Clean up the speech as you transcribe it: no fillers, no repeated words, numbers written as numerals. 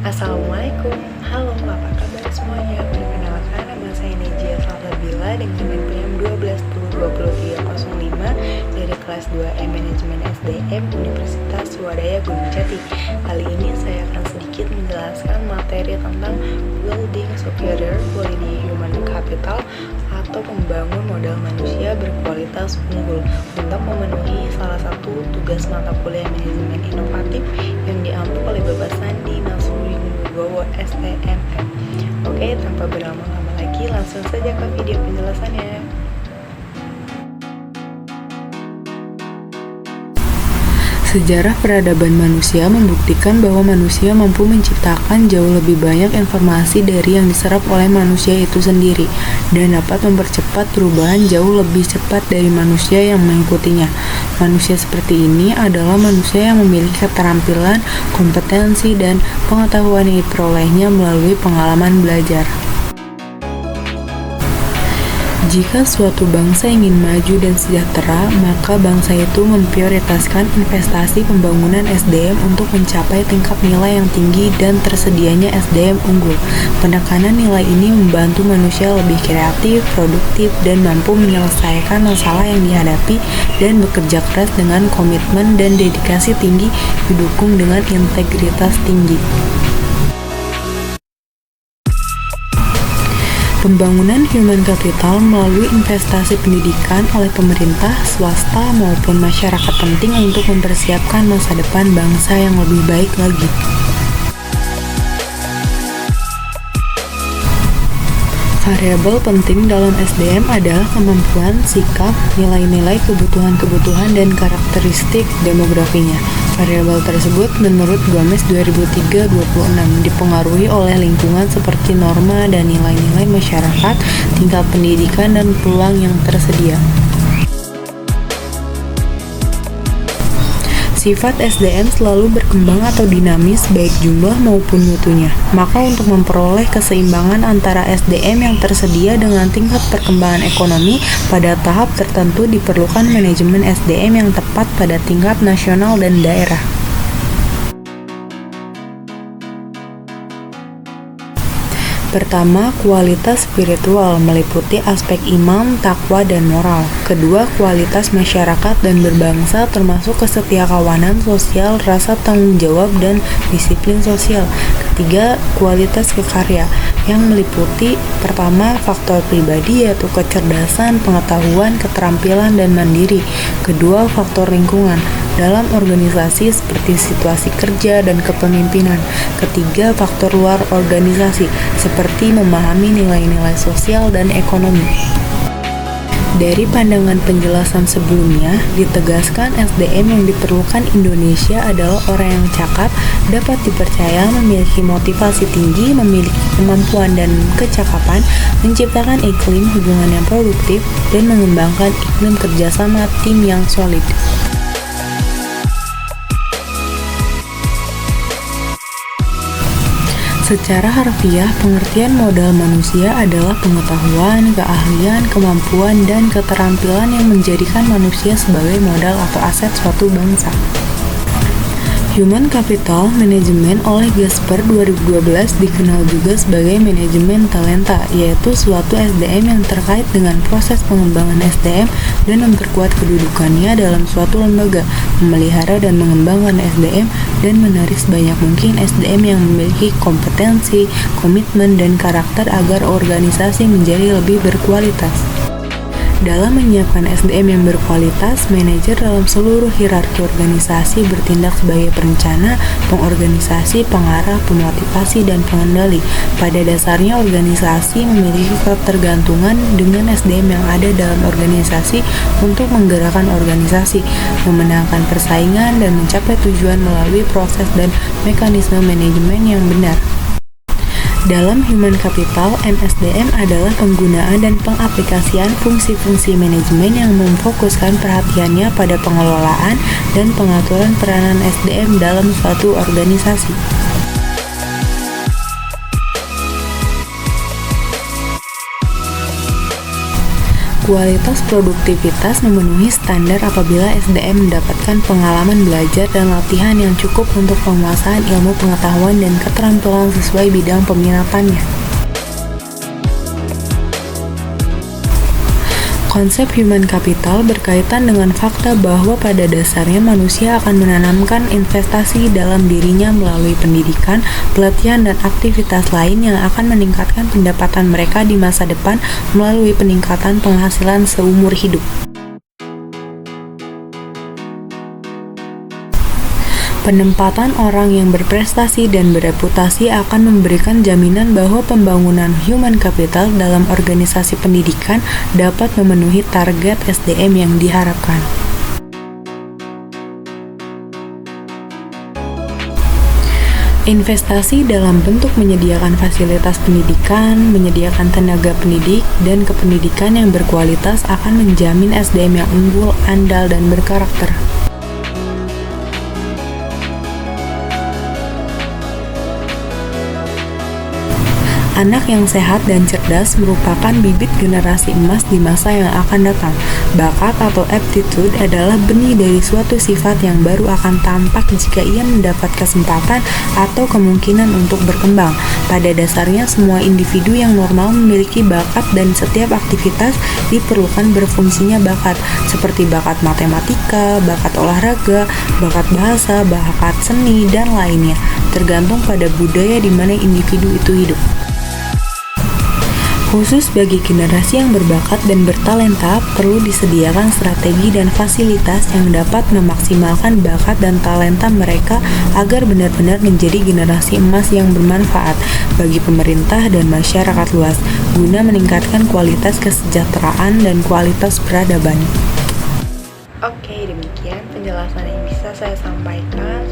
Assalamualaikum, halo apa kabar semuanya? Perkenalkan nama saya Nejia Salsabila dengan NPM 12102305 dari kelas 2M Manajemen SDM Universitas Swadaya Gunung Jati. Kali ini saya akan sedikit menjelaskan materi tentang Building Superior Quality Human Capital atau membangun modal manusia berkualitas unggul untuk memenuhi salah satu tugas mata kuliah manajemen inovatif yang diampu oleh Bapak Sandi Nasrudin Wibowo STMM. Oke, tanpa berlama-lama lagi langsung saja ke video penjelasannya. Sejarah peradaban manusia membuktikan bahwa manusia mampu menciptakan jauh lebih banyak informasi dari yang diserap oleh manusia itu sendiri dan dapat mempercepat perubahan jauh lebih cepat dari manusia yang mengikutinya. Manusia seperti ini adalah manusia yang memiliki keterampilan, kompetensi, dan pengetahuan yang diperolehnya melalui pengalaman belajar. Jika suatu bangsa ingin maju dan sejahtera, maka bangsa itu memprioritaskan investasi pembangunan SDM untuk mencapai tingkat nilai yang tinggi dan tersedianya SDM unggul. Penekanan nilai ini membantu manusia lebih kreatif, produktif, dan mampu menyelesaikan masalah yang dihadapi dan bekerja keras dengan komitmen dan dedikasi tinggi didukung dengan integritas tinggi. Pembangunan human capital melalui investasi pendidikan oleh pemerintah, swasta, maupun masyarakat penting untuk mempersiapkan masa depan bangsa yang lebih baik lagi. Variabel penting dalam SDM adalah kemampuan, sikap, nilai-nilai, kebutuhan-kebutuhan, dan karakteristik demografinya. Variabel tersebut menurut Gomez 2003-26 dipengaruhi oleh lingkungan seperti norma dan nilai-nilai masyarakat, tingkat pendidikan, dan peluang yang tersedia. Sifat SDM selalu berkembang atau dinamis baik jumlah maupun mutunya. Maka untuk memperoleh keseimbangan antara SDM yang tersedia dengan tingkat perkembangan ekonomi pada tahap tertentu diperlukan manajemen SDM yang tepat pada tingkat nasional dan daerah. Pertama, kualitas spiritual meliputi aspek iman, takwa, dan moral. Kedua, kualitas masyarakat dan berbangsa termasuk kesetiakawanan sosial, rasa tanggung jawab, dan disiplin sosial. Ketiga, kualitas kekarya yang meliputi pertama, faktor pribadi yaitu kecerdasan, pengetahuan, keterampilan, dan mandiri. Kedua, faktor lingkungan dalam organisasi seperti situasi kerja dan kepemimpinan. Ketiga, faktor luar organisasi seperti memahami nilai-nilai sosial dan ekonomi. Dari pandangan penjelasan sebelumnya, ditegaskan SDM yang diperlukan Indonesia adalah orang yang cakap, dapat dipercaya, memiliki motivasi tinggi, memiliki kemampuan dan kecakapan, menciptakan iklim hubungan yang produktif, dan mengembangkan iklim kerjasama tim yang solid. Secara harfiah, pengertian modal manusia adalah pengetahuan, keahlian, kemampuan, dan keterampilan yang menjadikan manusia sebagai modal atau aset suatu bangsa. Human Capital Management oleh Gasper 2012 dikenal juga sebagai manajemen talenta, yaitu suatu SDM yang terkait dengan proses pengembangan SDM dan memperkuat kedudukannya dalam suatu lembaga, memelihara dan mengembangkan SDM, dan menarik sebanyak mungkin SDM yang memiliki kompetensi, komitmen, dan karakter agar organisasi menjadi lebih berkualitas. Dalam menyiapkan SDM yang berkualitas, manajer dalam seluruh hierarki organisasi bertindak sebagai perencana, pengorganisasi, pengarah, pemotivasi, dan pengendali. Pada dasarnya, organisasi memiliki ketergantungan dengan SDM yang ada dalam organisasi untuk menggerakkan organisasi, memenangkan persaingan, dan mencapai tujuan melalui proses dan mekanisme manajemen yang benar. Dalam Human Capital, MSDM adalah penggunaan dan pengaplikasian fungsi-fungsi manajemen yang memfokuskan perhatiannya pada pengelolaan dan pengaturan peranan SDM dalam suatu organisasi. Kualitas produktivitas memenuhi standar apabila SDM mendapatkan pengalaman belajar dan latihan yang cukup untuk penguasaan ilmu pengetahuan dan keterampilan sesuai bidang peminatannya. Konsep human capital berkaitan dengan fakta bahwa pada dasarnya manusia akan menanamkan investasi dalam dirinya melalui pendidikan, pelatihan, dan aktivitas lain yang akan meningkatkan pendapatan mereka di masa depan melalui peningkatan penghasilan seumur hidup. Penempatan orang yang berprestasi dan bereputasi akan memberikan jaminan bahwa pembangunan human capital dalam organisasi pendidikan dapat memenuhi target SDM yang diharapkan. Investasi dalam bentuk menyediakan fasilitas pendidikan, menyediakan tenaga pendidik, dan kependidikan yang berkualitas akan menjamin SDM yang unggul, andal, dan berkarakter. Anak yang sehat dan cerdas merupakan bibit generasi emas di masa yang akan datang. Bakat atau aptitude adalah benih dari suatu sifat yang baru akan tampak jika ia mendapat kesempatan atau kemungkinan untuk berkembang. Pada dasarnya, semua individu yang normal memiliki bakat dan setiap aktivitas diperlukan berfungsinya bakat, seperti bakat matematika, bakat olahraga, bakat bahasa, bakat seni, dan lainnya, tergantung pada budaya di mana individu itu hidup. Khusus bagi generasi yang berbakat dan bertalenta, perlu disediakan strategi dan fasilitas yang dapat memaksimalkan bakat dan talenta mereka agar benar-benar menjadi generasi emas yang bermanfaat bagi pemerintah dan masyarakat luas, guna meningkatkan kualitas kesejahteraan dan kualitas peradaban. Oke, demikian penjelasan yang bisa saya sampaikan.